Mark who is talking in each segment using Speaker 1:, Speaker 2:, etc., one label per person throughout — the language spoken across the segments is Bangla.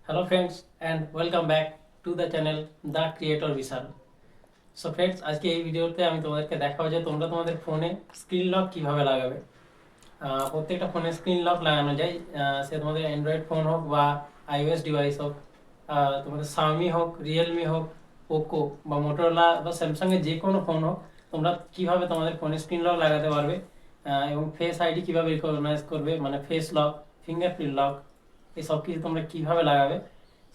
Speaker 1: Hello friends and welcome back to the channel The Creator Vishal. So friends, আজকে এই ভিডিওতে আমি তোমাদেরকে দেখাবো যে তোমরা তোমাদের ফোনে স্ক্রিন লক কিভাবে লাগাবে। প্রত্যেকটা ফোনে স্ক্রিন লক লাগানো যায়, সে তোমাদের অ্যান্ড্রয়েড ফোন হোক বা আইওএস ডিভাইস হোক, তোমাদের সাউমি হোক, রিয়েলমি হোক, পোকো বা মোটোরোলা বা স্যামসাংয়ের যে কোনো ফোন হোক, তোমরা কিভাবে তোমাদের ফোনে স্ক্রিন লক লাগাতে পারবে এবং ফেস আইডি কিভাবে রিকগনাইজ করবে, মানে ফেস লক, ফিঙ্গারপ্রিন্ট লক, এই সব কিছু তোমরা কিভাবে লাগাবে।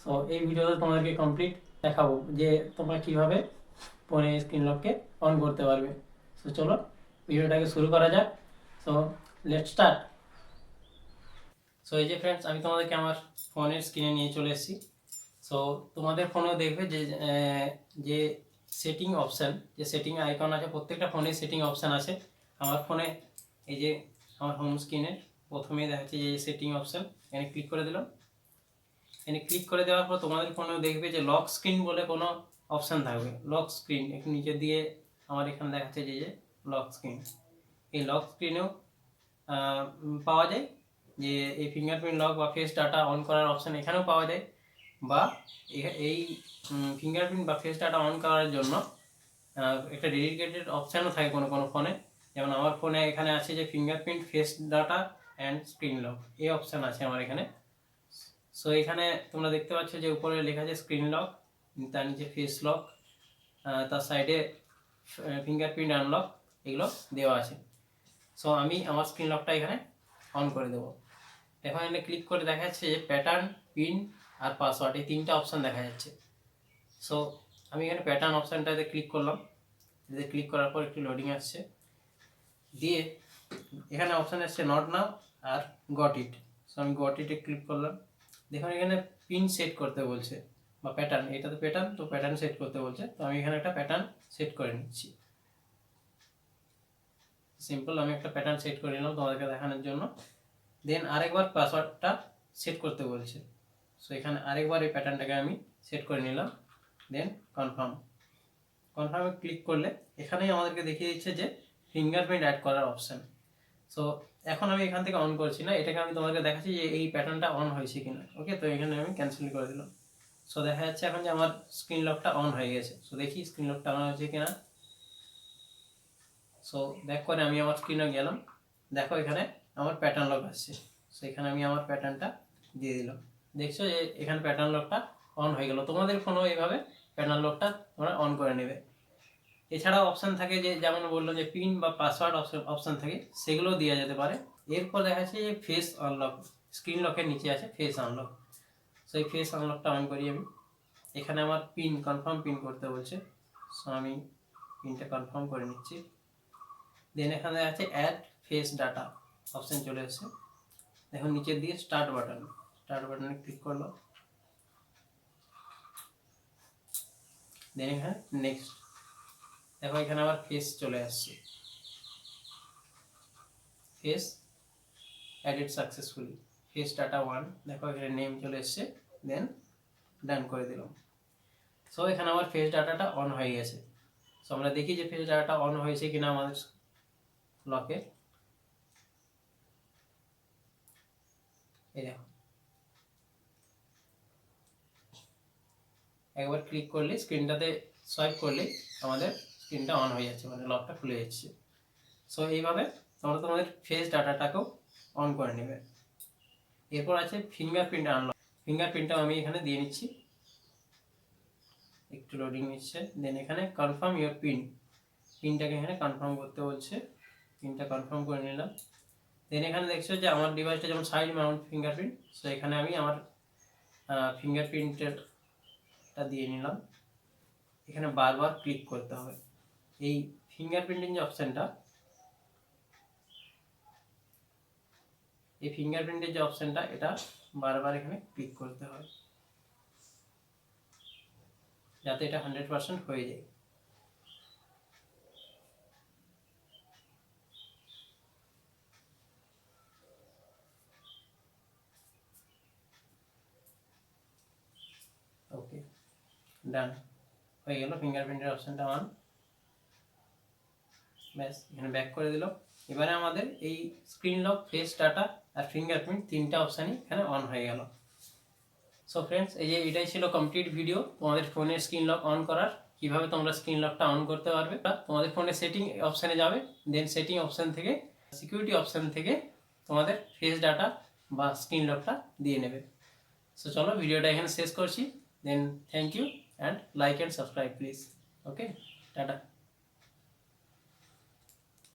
Speaker 1: সো এই ভিডিওতে তোমাদেরকে কমপ্লিট দেখাবো যে তোমরা কিভাবে ফোনে স্ক্রিন লককে অন করতে পারবে। সো চলো ভিডিওটাকে শুরু করা যাক। So let's start. সো এই যে ফ্রেন্ডস, আমি তোমাদেরকে আমার ফোনের স্ক্রিনে নিয়ে চলে এসেছি। সো তোমাদের ফোনেও দেখবে যে যে সেটিং অপশান, যে সেটিং আইকন আছে, প্রত্যেকটা ফোনে সেটিং অপশান আছে। আমার ফোনে এই যে আমার হোম স্ক্রিনের প্রথমেই দেখাচ্ছে যে সেটিং অপশান, এখানে ক্লিক করে দিলাম। এখানে ক্লিক করে দেওয়ার পর তোমাদের ফোনেও দেখবে যে লক স্ক্রিন বলে কোনো অপশান থাকবে। লক স্ক্রিন একটু নিচের দিকে আমার এখানে দেখাচ্ছে যে লক স্ক্রিন। এই লক স্ক্রিনেও পাওয়া যায় যে এই ফিঙ্গারপ্রিন্ট লক বা ফেস ডাটা অন করার অপশান এখানেও পাওয়া যায়, বা এই ফিঙ্গারপ্রিন্ট বা ফেস ডাটা অন করার জন্য একটা ডেডিকেটেড অপশানও থাকে কোনো কোনো ফোনে। যেমন আমার ফোনে এখানে আছে যে fingerprint, face data and screen lock, এই অপশান আছে আমার এখানে। সো এখানে তোমরা দেখতে পাচ্ছ যে উপরে লেখা আছে স্ক্রিন লক, তার নিচে ফেস লক, তার সাইডে ফিঙ্গারপ্রিন্ট আনলক, এগুলো দেওয়া আছে। সো আমি আমার স্ক্রিন লকটা এখানে অন করে দেবো। এখন এখানে ক্লিক করে দেখা যাচ্ছে যে প্যাটার্ন, পিন আর পাসওয়ার্ড, এই তিনটা অপশান দেখা যাচ্ছে। সো আমি এখানে প্যাটার্ন অপশানটাতে ক্লিক করলাম। এতে ক্লিক করার পর একটু লোডিং আসছে, দিয়ে এখানে অপশান আসছে নট নাও আর গট ইট। সো আমি গট ইটে ক্লিক করলাম। দেখুন এখানে পিন সেট করতে বলছে, বা প্যাটার্ন, এটা তো প্যাটার্ন, তো প্যাটার্ন সেট করতে বলছে। তো আমি এখানে একটা প্যাটার্ন সেট করে নিচ্ছি। সিম্পল, আমি একটা প্যাটার্ন সেট করে নিলাম তোমাদেরকে দেখানোর জন্য। দেন আরেকবার পাসওয়ার্ডটা সেট করতে বলছে। সো এখানে আরেকবার এই প্যাটার্নটাকে আমি সেট করে নিলাম। দেন কনফার্ম। কনফার্মে ক্লিক করলে এখানেই আমাদেরকে দেখিয়ে দিচ্ছে যে ফিঙ্গারপ্রিন্ট অ্যাড করার অপশান। সো এখন আমি এখান থেকে অন করছি না, এটাকে আমি তোমাদেরকে দেখাচ্ছি যে এই প্যাটার্নটা অন হয়েছে কিনা। ওকে, তো এখানে আমি ক্যান্সেল করে দিলাম। সো দেখা যাচ্ছে এখন যে আমার স্ক্রিন লকটা অন হয়ে গেছে। সো দেখি স্ক্রিন লকটা অন হয়েছে কিনা। সো ব্যাক করে আমি আমার স্ক্রিনে গেলাম, দেখো এখানে আমার প্যাটার্ন লক আসছে। সো এখানে আমি আমার প্যাটার্নটা দিয়ে দিলাম। দেখছো যে এখানে প্যাটার্ন লকটা অন হয়ে গেল। তোমাদের ফোনও এইভাবে প্যাটার্ন লকটা তোমরা অন করে নেবে। এছাড়াও অপশান থাকে যে, যেমন বললো যে পিন বা পাসওয়ার্ড অপশান থাকে, সেগুলোও দেওয়া যেতে পারে। এরপর দেখা যাচ্ছে যে ফেস আনলক, স্ক্রিন লকের নিচে আছে ফেস আনলক। সো এই ফেস আনলকটা অন করি আমি। এখানে আমার পিন, কনফার্ম পিন করতে বলছে। সো আমি পিনটা কনফার্ম করে নিচ্ছি। দেন এখানে আছে অ্যাড ফেস ডাটা অপশান চলে এসেছে। দেখুন নিচের দিকে স্টার্ট বাটনে ক্লিক করলো। দেন এখানে নেক্সট, দেখো এখানে আমার ফেস চলে আসছে, face added successfully, face data 1, দেখো এখানে নেম চলে এসছে। দেন ডান করে দিলাম। সো এখানে আমার ফেস ডাটাটা অন হয়ে গেছে। সো আমরা দেখি যে ফেস ডাটাটা অন হয়েছে কিনা আমাদের লকে। এই দেখো, একবার ক্লিক করলে, স্ক্রিনটাতে সোয়াইপ করলে আমাদের স্ক্রিনটা অন হয়ে যাচ্ছে, মানে লকটা খুলে যাচ্ছে। সো এইভাবে তোমরা তোমাদের ফেস ডাটাটাকেও অন করে নেবে। এরপর আছে ফিঙ্গারপ্রিন্ট আনলক। ফিঙ্গারপ্রিন্টটাও আমি এখানে দিয়ে নিচ্ছি, একটু লোডিং নিচ্ছে। দেন এখানে কনফার্ম ইউর পিন, পিনটাকে এখানে কনফার্ম করতে বলছে। পিনটা কনফার্ম করে নিলাম। দেন এখানে দেখছো যে আমার ডিভাইসটা যেমন সাইড মাউন্ট ফিঙ্গারপ্রিন্ট, সো এখানে আমি আমার ফিঙ্গারপ্রিন্টেরটা দিয়ে নিলাম। এখানে বারবার ক্লিক করতে হবে। এই ফিঙ্গারপ্রিন্টিং যে অপশানটা, এই ফিঙ্গারপ্রিন্টের যে অপশানটা, এটা বারবার এখানে ক্লিক করতে হয় যাতে এটা 100% হয়ে যায়। ওকে, ডান হয়ে গেল ফিঙ্গারপ্রিন্টের অপশানটা অন। ব্যাস, এখানে ব্যাক করে দিল। এবারে আমাদের এই স্ক্রিন লক, ফেস ডাটা আর ফিঙ্গারপ্রিন্ট, তিনটা অপশানই এখানে অন হয়ে গেল। সো ফ্রেন্ডস, এই যে এটাই ছিল কমপ্লিট ভিডিও তোমাদের ফোনের স্ক্রিন লক অন করার, কিভাবে তোমরা স্ক্রিন লকটা অন করতে পারবে। তোমাদের ফোনের সেটিং অপশানে যাবে, দেন সেটিং অপশান থেকে সিকিউরিটি অপশান থেকে তোমাদের ফেস ডাটা বা স্ক্রিন লকটা দিয়ে নেবে। সো চলো ভিডিওটা এখানে শেষ করছি। Then thank you and like and subscribe please. Okay, tata.